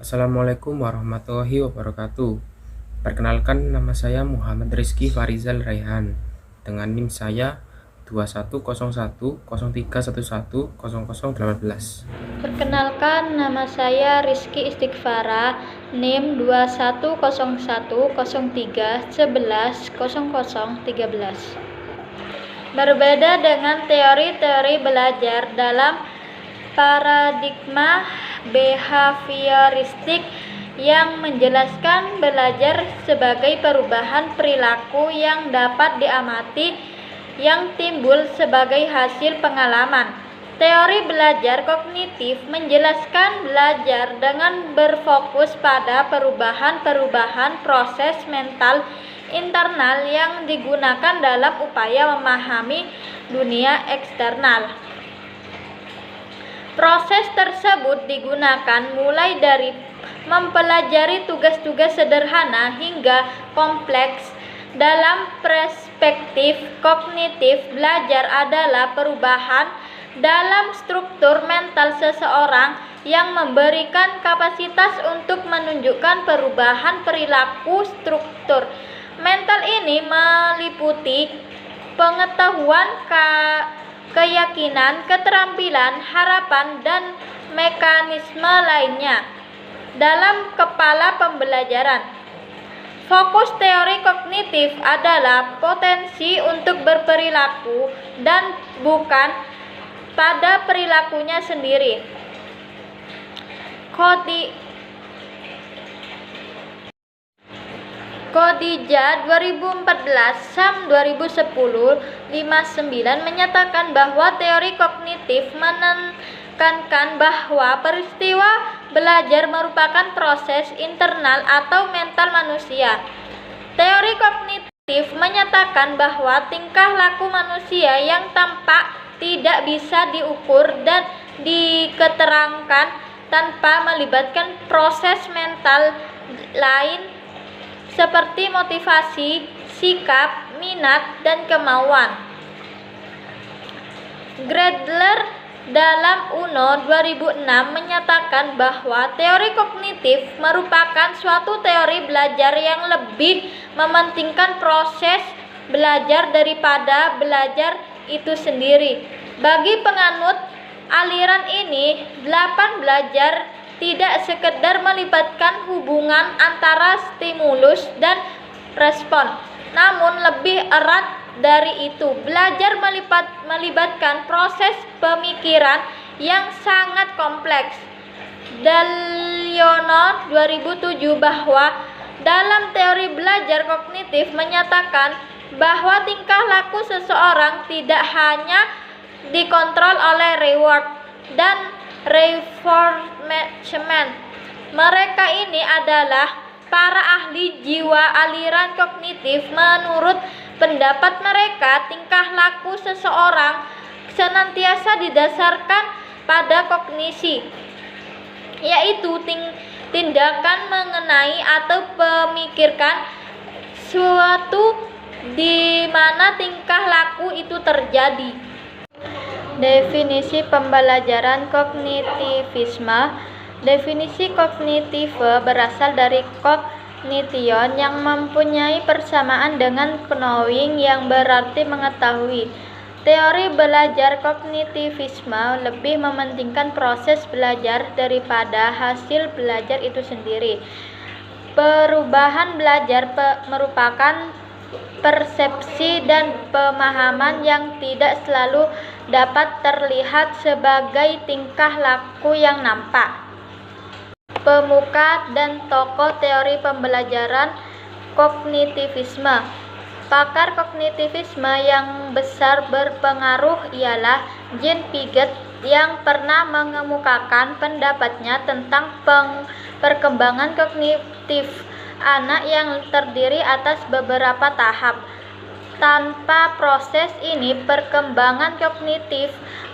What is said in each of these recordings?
Assalamualaikum warahmatullahi wabarakatuh. Perkenalkan, nama saya Muhammad Rizky Farizal Raihan dengan NIM saya 210103110018. Perkenalkan, nama saya Rizky Istighfara, NIM 210103110013. Berbeda dengan teori-teori belajar dalam paradigma behavioristik yang menjelaskan belajar sebagai perubahan perilaku yang dapat diamati yang timbul sebagai hasil pengalaman. Teori belajar kognitif menjelaskan belajar dengan berfokus pada perubahan-perubahan proses mental internal yang digunakan dalam upaya memahami dunia eksternal. Proses tersebut digunakan mulai dari mempelajari tugas-tugas sederhana hingga kompleks. Dalam perspektif kognitif, belajar adalah perubahan dalam struktur mental seseorang yang memberikan kapasitas untuk menunjukkan perubahan perilaku. Struktur mental ini meliputi pengetahuan, keyakinan, keterampilan, harapan, dan mekanisme lainnya dalam kepala pembelajaran. Fokus teori kognitif adalah potensi untuk berperilaku dan bukan pada perilakunya sendiri. Khadijah 2014 Sam 2010-59 menyatakan bahwa teori kognitif menekankan bahwa peristiwa belajar merupakan proses internal atau mental manusia. Teori kognitif menyatakan bahwa tingkah laku manusia yang tampak tidak bisa diukur dan diketerangkan tanpa melibatkan proses mental lain seperti motivasi, sikap, minat, dan kemauan. Gredler dalam UNO 2006 menyatakan bahwa teori kognitif merupakan suatu teori belajar yang lebih mementingkan proses belajar daripada belajar itu sendiri. Bagi penganut aliran ini, belajar tidak sekedar melibatkan hubungan antara stimulus dan respon, namun lebih erat dari itu. Belajar melibatkan proses pemikiran yang sangat kompleks. Daliono 2007 bahwa dalam teori belajar kognitif menyatakan bahwa tingkah laku seseorang tidak hanya dikontrol oleh reward dan reinforcement. Mereka ini adalah para ahli jiwa aliran kognitif. Menurut pendapat mereka, tingkah laku seseorang senantiasa didasarkan pada kognisi, yaitu tindakan mengenai atau memikirkan suatu di mana tingkah laku itu terjadi. Definisi pembelajaran kognitivisme. Definisi kognitif berasal dari cognition yang mempunyai persamaan dengan knowing yang berarti mengetahui. Teori belajar kognitivisme lebih mementingkan proses belajar daripada hasil belajar itu sendiri. Perubahan belajar merupakan persepsi dan pemahaman yang tidak selalu dapat terlihat sebagai tingkah laku yang nampak. Pemuka dan tokoh teori pembelajaran kognitivisme. Pakar kognitivisme yang besar berpengaruh ialah Jean Piaget yang pernah mengemukakan pendapatnya tentang perkembangan kognitif anak yang terdiri atas beberapa tahap. Tanpa proses ini, perkembangan kognitif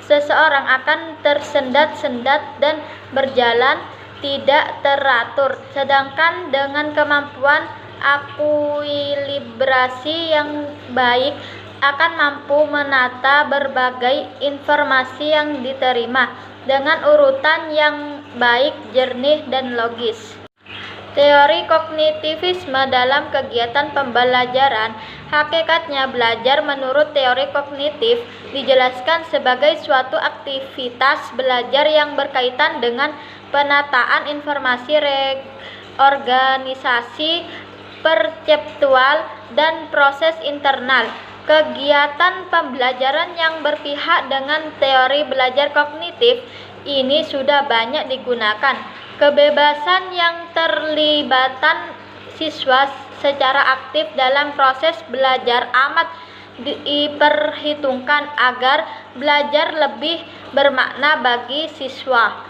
seseorang akan tersendat-sendat dan berjalan tidak teratur, sedangkan dengan kemampuan akuilibrasi yang baik akan mampu menata berbagai informasi yang diterima dengan urutan yang baik, jernih, dan logis. Teori kognitivisme dalam kegiatan pembelajaran. Hakikatnya, belajar menurut teori kognitif dijelaskan sebagai suatu aktivitas belajar yang berkaitan dengan penataan informasi, organisasi perseptual, dan proses internal. Kegiatan pembelajaran yang berpihak dengan teori belajar kognitif ini sudah banyak digunakan. Kebebasan yang terlibatan siswa secara aktif dalam proses belajar amat diperhitungkan agar belajar lebih bermakna bagi siswa.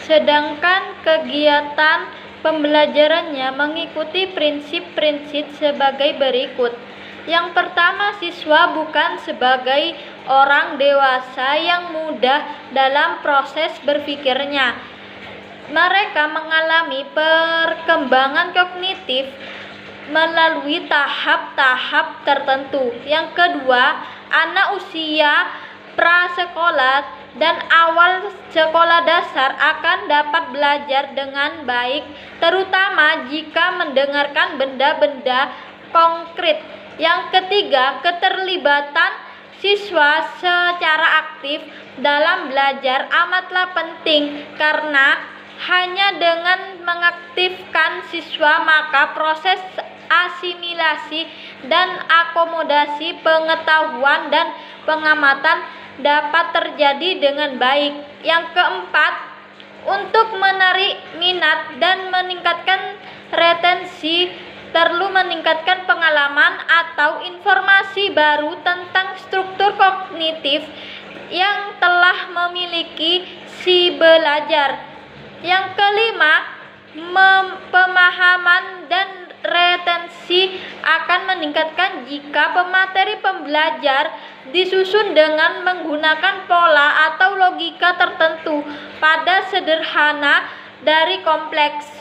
Sedangkan kegiatan pembelajarannya mengikuti prinsip-prinsip sebagai berikut. Yang pertama, siswa bukan sebagai orang dewasa yang mudah dalam proses berpikirnya. Mereka mengalami perkembangan kognitif melalui tahap-tahap tertentu. Yang kedua, anak usia prasekolah dan awal sekolah dasar akan dapat belajar dengan baik, terutama jika mendengarkan benda-benda konkret. Yang ketiga, keterlibatan siswa secara aktif dalam belajar amatlah penting, karena hanya dengan mengaktifkan siswa maka proses asimilasi dan akomodasi pengetahuan dan pengamatan dapat terjadi dengan baik. Yang keempat, untuk menarik minat dan meningkatkan retensi perlu meningkatkan pengalaman atau informasi baru tentang struktur kognitif yang telah memiliki si belajar. Yang kelima, pemahaman dan retensi akan meningkatkan jika pemateri pembelajar disusun dengan menggunakan pola atau logika tertentu, pada sederhana dari kompleks.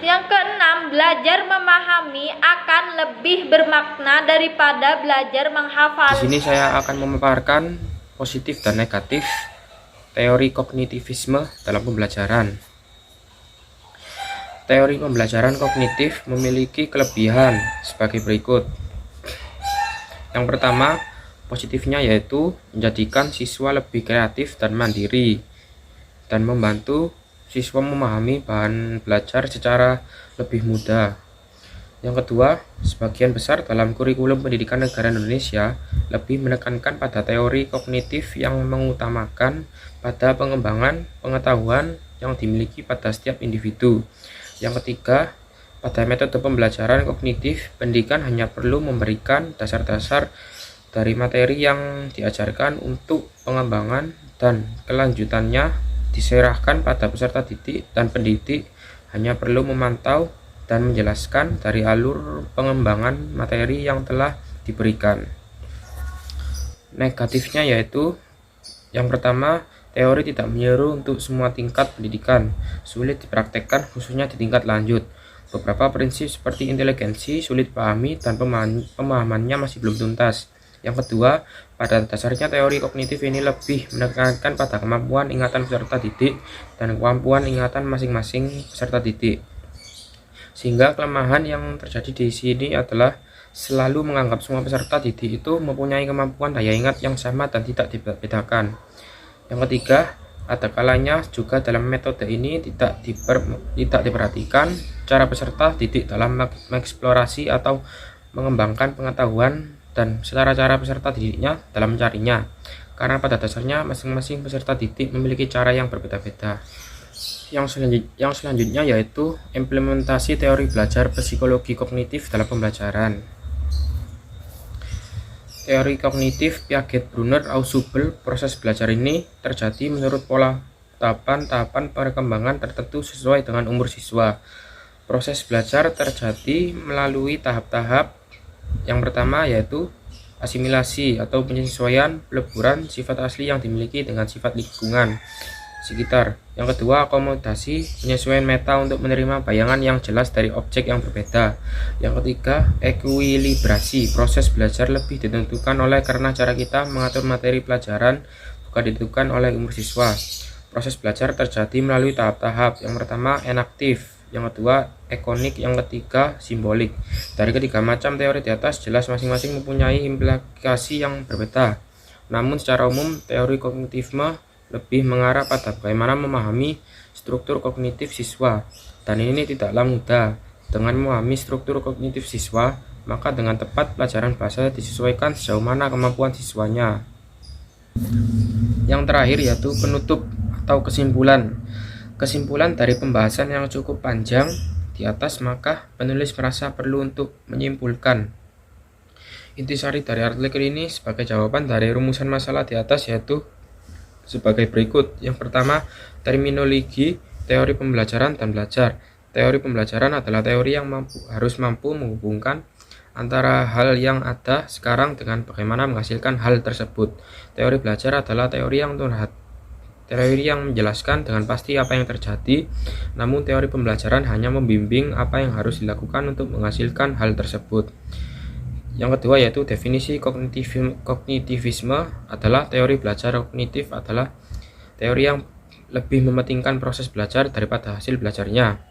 Yang keenam, belajar memahami akan lebih bermakna daripada belajar menghafal. Di sini saya akan memaparkan positif dan negatif teori kognitivisme dalam pembelajaran. Teori pembelajaran kognitif memiliki kelebihan sebagai berikut. Yang pertama, positifnya yaitu menjadikan siswa lebih kreatif dan mandiri, dan membantu siswa memahami bahan belajar secara lebih mudah. Yang kedua, sebagian besar dalam kurikulum pendidikan negara Indonesia lebih menekankan pada teori kognitif yang mengutamakan pada pengembangan pengetahuan yang dimiliki pada setiap individu. Yang ketiga, pada metode pembelajaran kognitif, pendidikan hanya perlu memberikan dasar-dasar dari materi yang diajarkan untuk pengembangan dan kelanjutannya diserahkan pada peserta didik, dan pendidik hanya perlu memantau dan menjelaskan dari alur pengembangan materi yang telah diberikan. Negatifnya yaitu, yang pertama, teori tidak menyeru untuk semua tingkat pendidikan, sulit dipraktekkan khususnya di tingkat lanjut. Beberapa prinsip seperti inteligensi sulit dipahami dan pemahamannya masih belum tuntas. Yang kedua, pada dasarnya teori kognitif ini lebih menekankan pada kemampuan ingatan peserta didik dan kemampuan ingatan masing-masing peserta didik. Sehingga kelemahan yang terjadi di sini adalah selalu menganggap semua peserta didik itu mempunyai kemampuan daya ingat yang sama dan tidak dibedakan. Yang ketiga, ada kalanya juga dalam metode ini tidak diperhatikan cara peserta didik dalam mengeksplorasi atau mengembangkan pengetahuan dan cara peserta didiknya dalam mencarinya, karena pada dasarnya masing-masing peserta didik memiliki cara yang berbeda-beda. Yang selanjutnya yaitu implementasi teori belajar psikologi kognitif dalam pembelajaran. Teori kognitif Piaget-Brunner-Ausubel, proses belajar ini terjadi menurut pola tahapan perkembangan tertentu sesuai dengan umur siswa. Proses belajar terjadi melalui tahap-tahap. Yang pertama yaitu asimilasi atau penyesuaian peleburan sifat asli yang dimiliki dengan sifat lingkungan sekitar. Yang kedua, akomodasi, penyesuaian meta untuk menerima bayangan yang jelas dari objek yang berbeda. Yang ketiga, ekuilibrasi, proses belajar lebih ditentukan oleh karena cara kita mengatur materi pelajaran juga ditentukan oleh umur siswa. Proses belajar terjadi melalui tahap-tahap. Yang pertama, enaktif. Yang kedua, ekonik. Yang ketiga, simbolik. Dari ketiga macam teori di atas, jelas masing-masing mempunyai implikasi yang berbeda. Namun secara umum, teori kognitivisme lebih mengarah pada bagaimana memahami struktur kognitif siswa. Dan ini tidaklah mudah. Dengan memahami struktur kognitif siswa, maka dengan tepat pelajaran bahasa disesuaikan sejauh mana kemampuan siswanya. Yang terakhir yaitu penutup atau kesimpulan. Kesimpulan dari pembahasan yang cukup panjang di atas, maka penulis merasa perlu untuk menyimpulkan. Intisari dari artikel ini sebagai jawaban dari rumusan masalah di atas yaitu sebagai berikut. Yang pertama, terminologi teori pembelajaran dan belajar. Teori pembelajaran adalah teori yang harus mampu menghubungkan antara hal yang ada sekarang dengan bagaimana menghasilkan hal tersebut. Teori belajar adalah teori yang menjelaskan dengan pasti apa yang terjadi, namun teori pembelajaran hanya membimbing apa yang harus dilakukan untuk menghasilkan hal tersebut. Yang kedua yaitu definisi kognitivisme adalah teori belajar kognitif adalah teori yang lebih mementingkan proses belajar daripada hasil belajarnya.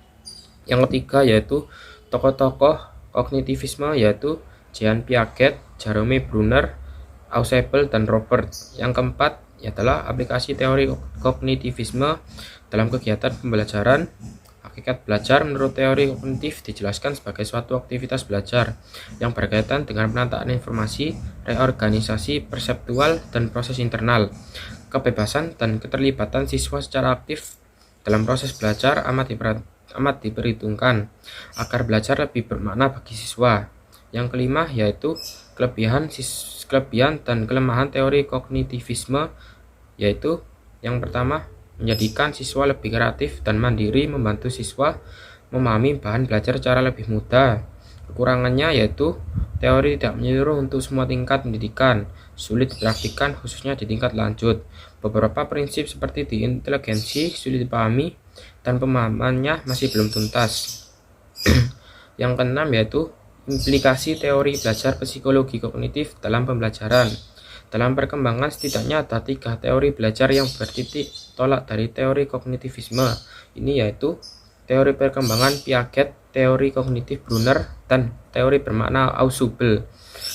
Yang ketiga yaitu tokoh-tokoh kognitivisme yaitu Jean Piaget, Jerome Bruner, Ausubel, dan Robert. Yang keempat adalah aplikasi teori kognitivisme dalam kegiatan pembelajaran. Hakikat belajar menurut teori kognitif dijelaskan sebagai suatu aktivitas belajar yang berkaitan dengan penataan informasi, reorganisasi perseptual, dan proses internal. Kebebasan dan keterlibatan siswa secara aktif dalam proses belajar amat diperhitungkan agar belajar lebih bermakna bagi siswa. Yang kelima yaitu kelebihan dan kelemahan teori kognitivisme, yaitu yang pertama, menjadikan siswa lebih kreatif dan mandiri, membantu siswa memahami bahan belajar secara lebih mudah. Kekurangannya yaitu teori tidak menyeluruh untuk semua tingkat pendidikan, sulit dipraktikkan khususnya di tingkat lanjut. Beberapa prinsip seperti di inteligensi sulit dipahami dan pemahamannya masih belum tuntas. Yang keenam yaitu implikasi teori belajar psikologi kognitif dalam pembelajaran. Dalam perkembangan setidaknya ada 3 teori belajar yang bertitik tolak dari teori kognitivisme. Ini yaitu teori perkembangan Piaget, teori kognitif Bruner, dan teori bermakna Ausubel.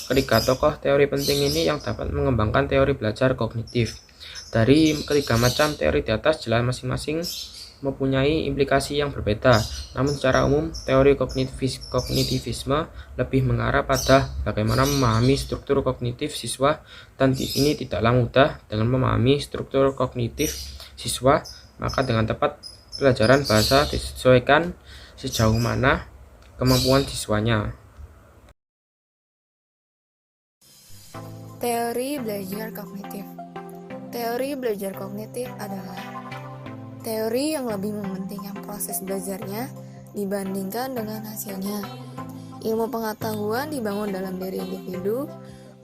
Ketiga tokoh teori penting ini yang dapat mengembangkan teori belajar kognitif. Dari ketiga macam teori di atas jelas masing-masing mempunyai implikasi yang berbeda. Namun secara umum, teori kognitivisme lebih mengarah pada bagaimana memahami struktur kognitif siswa, dan ini tidaklah mudah. Dengan memahami struktur kognitif siswa, maka dengan tepat pelajaran bahasa disesuaikan sejauh mana kemampuan siswanya. Teori belajar kognitif. Teori belajar kognitif adalah teori yang lebih mementingkan proses belajarnya dibandingkan dengan hasilnya. Ilmu pengetahuan dibangun dalam diri individu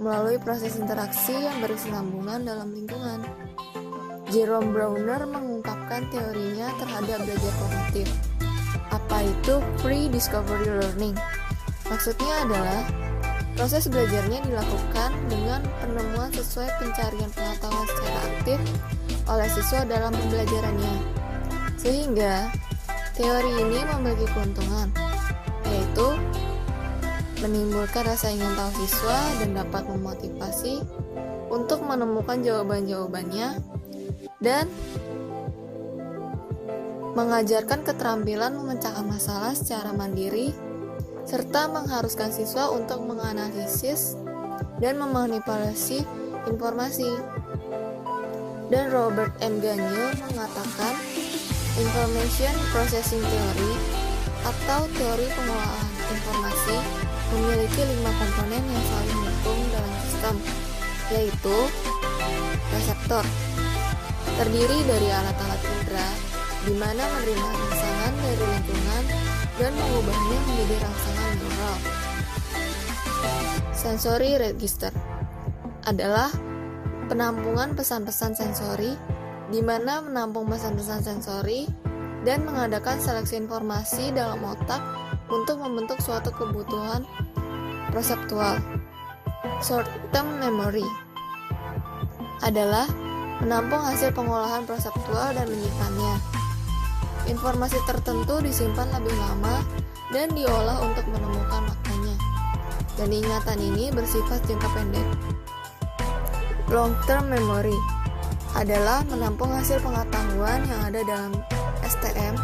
melalui proses interaksi yang berkesinambungan dalam lingkungan. Jerome Bruner mengungkapkan teorinya terhadap belajar kognitif. Apa itu pre-discovery learning? Maksudnya adalah proses belajarnya dilakukan dengan penemuan sesuai pencarian pengetahuan secara aktif oleh siswa dalam pembelajarannya. Sehingga teori ini memiliki keuntungan, yaitu menimbulkan rasa ingin tahu siswa dan dapat memotivasi untuk menemukan jawaban-jawabannya, dan mengajarkan keterampilan memecahkan masalah secara mandiri, serta mengharuskan siswa untuk menganalisis dan memanipulasi informasi. Dan Robert M. Gagne mengatakan Information Processing Theory atau teori pengolahan informasi memiliki 5 komponen yang saling mendukung dalam sistem, yaitu reseptor, terdiri dari alat-alat indera, di mana menerima rangsangan dari lingkungan dan mengubahnya menjadi rangsangan neural. Sensory register adalah penampungan pesan-pesan sensori, di mana menampung pesan-pesan sensori dan mengadakan seleksi informasi dalam otak untuk membentuk suatu kebutuhan perseptual. Short-term memory adalah menampung hasil pengolahan perseptual dan menyimpannya. Informasi tertentu disimpan lebih lama dan diolah untuk menemukan maknanya. Dan ingatan ini bersifat jangka pendek. Long-term memory adalah menampung hasil pengetahuan yang ada dalam STM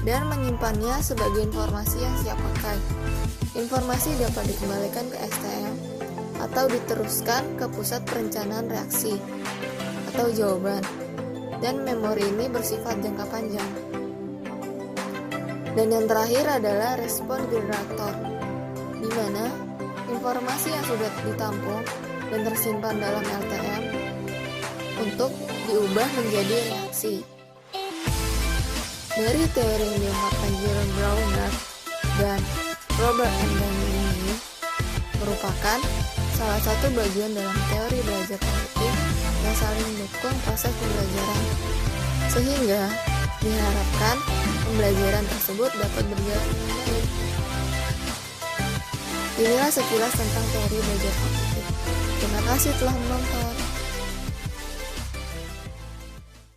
dan menyimpannya sebagai informasi yang siap pakai. Informasi dapat dikembalikan ke STM atau diteruskan ke pusat perencanaan reaksi atau jawaban, dan memori ini bersifat jangka panjang. Dan yang terakhir adalah respon generator, di mana informasi yang sudah ditampung dan tersimpan dalam LTM untuk diubah menjadi reaksi. Dari teori yang diungkapkan Jerome Bruner dan Robert Endowin ini merupakan salah satu bagian dalam teori belajar kognitif yang saling mendukung proses pembelajaran, sehingga diharapkan pembelajaran tersebut dapat berjalan dengan baik. Inilah sekilas tentang teori belajar kognitif. Terima kasih telah menonton.